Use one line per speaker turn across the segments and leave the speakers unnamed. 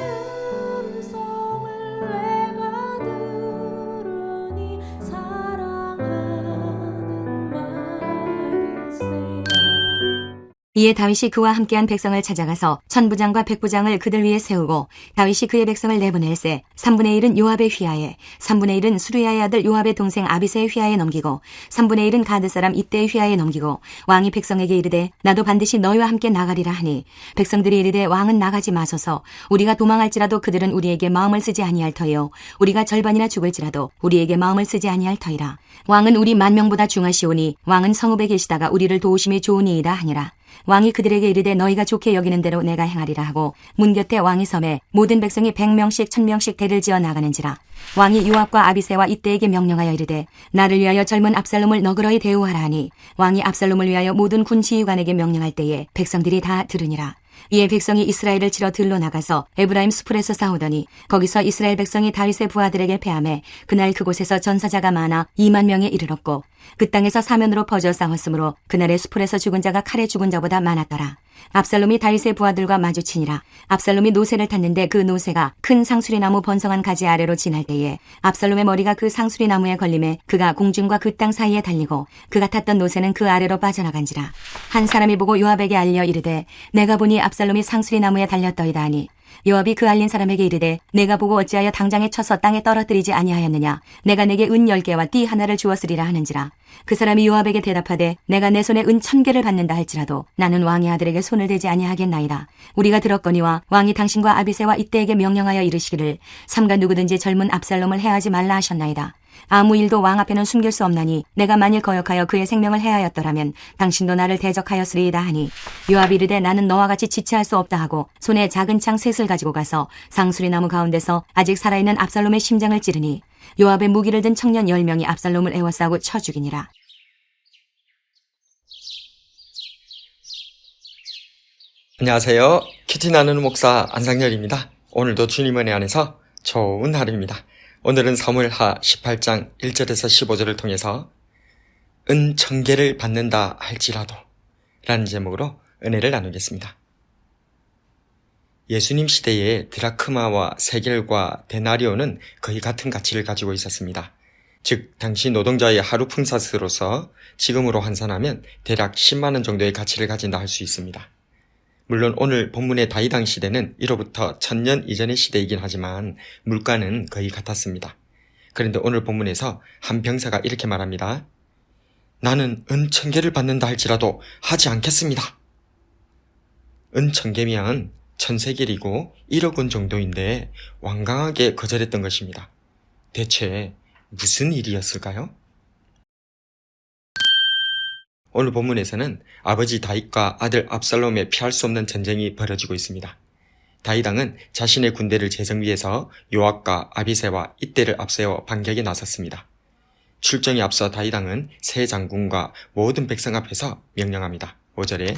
음성을 내가 들으니 사랑하는 말일세.
이에 다윗이 그와 함께한 백성을 찾아가서 천부장과 백부장을 그들 위에 세우고 다윗이 그의 백성을 내보낼세 3분의 1은 요압의 휘하에 3분의 1은 수르야의 아들 요압의 동생 아비새의 휘하에 넘기고 3분의 1은 가드 사람 이때의 휘하에 넘기고 왕이 백성에게 이르되 나도 반드시 너희와 함께 나가리라 하니 백성들이 이르되 왕은 나가지 마소서 우리가 도망할지라도 그들은 우리에게 마음을 쓰지 아니할 터이요 우리가 절반이나 죽을지라도 우리에게 마음을 쓰지 아니할 터이라 왕은 우리 만명보다 중하시오니 왕은 성읍에 계시다가 우리를 도우심이 좋으니이다 하니라. 왕이 그들에게 이르되 너희가 좋게 여기는 대로 내가 행하리라 하고 문 곁에 왕이 섬에 모든 백성이 100명씩 1000명씩 대를 지어 나가는지라. 왕이 요압과 아비새와 이때에게 명령하여 이르되 나를 위하여 젊은 압살롬을 너그러이 대우하라 하니 왕이 압살롬을 위하여 모든 군 지휘관에게 명령할 때에 백성들이 다 들으니라. 이에 백성이 이스라엘을 치러 들로 나가서 에브라임 수풀에서 싸우더니 거기서 이스라엘 백성이 다윗의 부하들에게 패하매 그날 그곳에서 전사자가 많아 2만 명에 이르렀고 그 땅에서 사면으로 퍼져 싸웠으므로 그날의 수풀에서 죽은 자가 칼에 죽은 자보다 많았더라. 압살롬이 다윗의 부하들과 마주치니라. 압살롬이 노새를 탔는데 그 노새가 큰 상수리나무 번성한 가지 아래로 지날 때에 압살롬의 머리가 그 상수리나무에 걸림에 그가 공중과 그 땅 사이에 달리고 그가 탔던 노새는 그 아래로 빠져나간지라. 한 사람이 보고 요압에게 알려 이르되 내가 보니 압살롬이 상수리나무에 달렸더이다 하니 요압이 그 알린 사람에게 이르되 내가 보고 어찌하여 당장에 쳐서 땅에 떨어뜨리지 아니하였느냐 내가 내게 은 10개와 띠 하나를 주었으리라 하는지라. 그 사람이 요압에게 대답하되 내가 내 손에 은 1000개를 받는다 할지라도 나는 왕의 아들에게 손을 대지 아니하겠나이다. 우리가 들었거니와 왕이 당신과 아비새와 이때에게 명령하여 이르시기를 삼가 누구든지 젊은 압살롬을 해하지 말라 하셨나이다. 아무 일도 왕 앞에는 숨길 수 없나니 내가 만일 거역하여 그의 생명을 해하였더라면 당신도 나를 대적하였으리이다 하니 요압이 이르되 나는 너와 같이 지체할 수 없다 하고 손에 작은 창 셋을 가지고 가서 상수리나무 가운데서 아직 살아있는 압살롬의 심장을 찌르니 요압의 무기를 든 청년 10명이 압살롬을 에워싸고 쳐 죽이니라.
안녕하세요. 큐티 나누는 목사 안상열입니다. 오늘도 주님 은혜 안에서 좋은 하루입니다. 오늘은 사무엘하 18장 1절에서 15절을 통해서 은 1000개를 받는다 할지라도 라는 제목으로 은혜를 나누겠습니다. 예수님 시대에 드라크마와 세겔과 데나리오는 거의 같은 가치를 가지고 있었습니다. 즉 당시 노동자의 하루 품삯으로서 지금으로 환산하면 대략 10만 원 정도의 가치를 가진다 할 수 있습니다. 물론 오늘 본문의 다윗왕 시대는 이로부터 1000년 이전의 시대이긴 하지만 물가는 거의 같았습니다. 그런데 오늘 본문에서 한 병사가 이렇게 말합니다. 나는 은 1000개를 받는다 할지라도 하지 않겠습니다. 은 1000개면 1000세겔이고 1억 원 정도인데 완강하게 거절했던 것입니다. 대체 무슨 일이었을까요? 오늘 본문에서는 아버지 다윗과 아들 압살롬의 피할 수 없는 전쟁이 벌어지고 있습니다. 다윗왕은 자신의 군대를 재정비해서 요압과 아비새와 이때를 앞세워 반격에 나섰습니다. 출정에 앞서 다윗왕은 세 장군과 모든 백성 앞에서 명령합니다. 5절에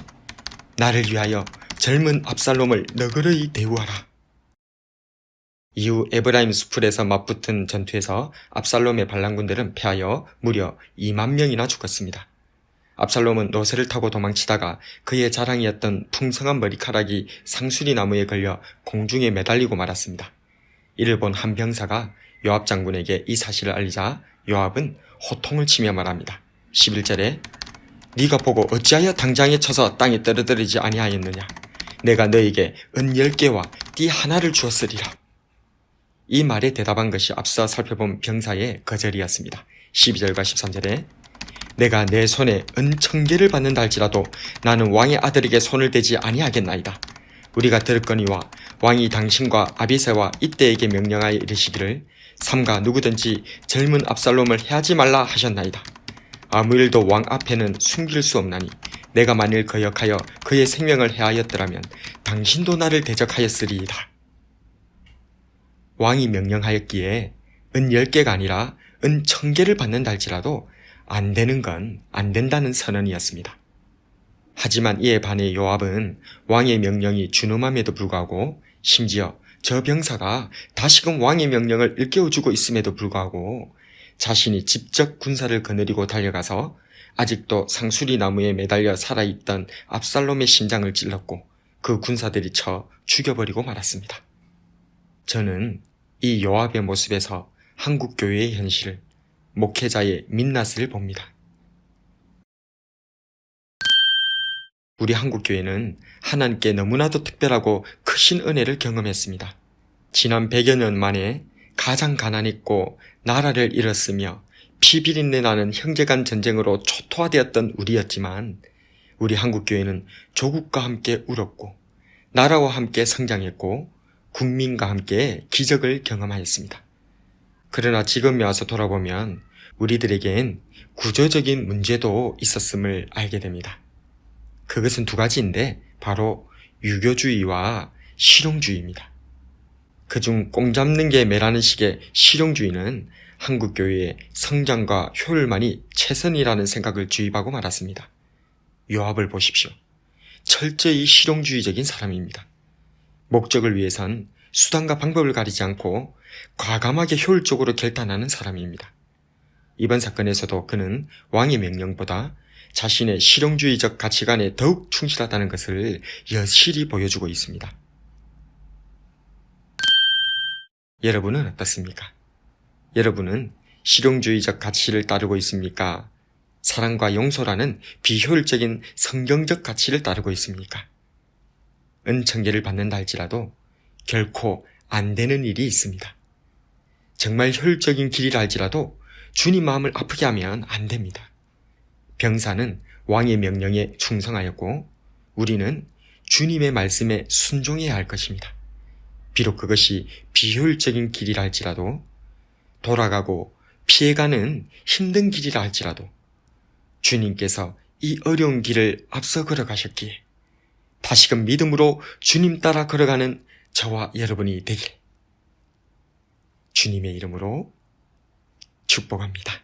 나를 위하여 젊은 압살롬을 너그러이 대우하라. 이후 에브라임 수풀에서 맞붙은 전투에서 압살롬의 반란군들은 패하여 무려 2만 명이나 죽었습니다. 압살롬은 노새를 타고 도망치다가 그의 자랑이었던 풍성한 머리카락이 상수리 나무에 걸려 공중에 매달리고 말았습니다. 이를 본 한 병사가 요압 장군에게 이 사실을 알리자 요압은 호통을 치며 말합니다. 11절에 네가 보고 어찌하여 당장에 쳐서 땅에 떨어뜨리지 아니하였느냐. 내가 너에게 은 10개와 띠 하나를 주었으리라. 이 말에 대답한 것이 앞서 살펴본 병사의 거절이었습니다. 12절과 13절에 내가 내 손에 은 1000개를 받는다 할지라도 나는 왕의 아들에게 손을 대지 아니하겠나이다. 우리가 들었거니와 왕이 당신과 아비새와 이때에게 명령하여 이르시기를 삼가 누구든지 젊은 압살롬을 해하지 말라 하셨나이다. 아무 일도 왕 앞에는 숨길 수 없나니 내가 만일 거역하여 그의 생명을 해하였더라면 당신도 나를 대적하였으리이다. 왕이 명령하였기에 은 10개가 아니라 은 1000개를 받는다 할지라도 안 되는 건 안 된다는 선언이었습니다. 하지만 이에 반해 요압은 왕의 명령이 준엄함에도 불구하고 심지어 저 병사가 다시금 왕의 명령을 일깨워주고 있음에도 불구하고 자신이 직접 군사를 거느리고 달려가서 아직도 상수리 나무에 매달려 살아있던 압살롬의 심장을 찔렀고 그 군사들이 쳐 죽여버리고 말았습니다. 저는 이 요압의 모습에서 한국교회의 현실을, 목회자의 민낯을 봅니다. 우리 한국교회는 하나님께 너무나도 특별하고 크신 은혜를 경험했습니다. 지난 100여 년 만에 가장 가난했고 나라를 잃었으며 피비린내 나는 형제간 전쟁으로 초토화되었던 우리였지만 우리 한국교회는 조국과 함께 울었고 나라와 함께 성장했고 국민과 함께 기적을 경험하였습니다. 그러나 지금에 와서 돌아보면 우리들에겐 구조적인 문제도 있었음을 알게 됩니다. 그것은 두 가지인데 바로 유교주의와 실용주의입니다. 그중 꽁 잡는 게 매라는 식의 실용주의는 한국교회의 성장과 효율만이 최선이라는 생각을 주입하고 말았습니다. 요압을 보십시오. 철저히 실용주의적인 사람입니다. 목적을 위해선 수단과 방법을 가리지 않고 과감하게 효율적으로 결단하는 사람입니다. 이번 사건에서도 그는 왕의 명령보다 자신의 실용주의적 가치관에 더욱 충실하다는 것을 여실히 보여주고 있습니다. 여러분은 어떻습니까? 여러분은 실용주의적 가치를 따르고 있습니까? 사랑과 용서라는 비효율적인 성경적 가치를 따르고 있습니까? 은천계를 받는다 할지라도 결코 안 되는 일이 있습니다. 정말 효율적인 길이라 할지라도 주님 마음을 아프게 하면 안 됩니다. 병사는 왕의 명령에 충성하였고 우리는 주님의 말씀에 순종해야 할 것입니다. 비록 그것이 비효율적인 길이라 할지라도 돌아가고 피해가는 힘든 길이라 할지라도 주님께서 이 어려운 길을 앞서 걸어가셨기에 다시금 믿음으로 주님 따라 걸어가는 저와 여러분이 되길 주님의 이름으로 축복합니다.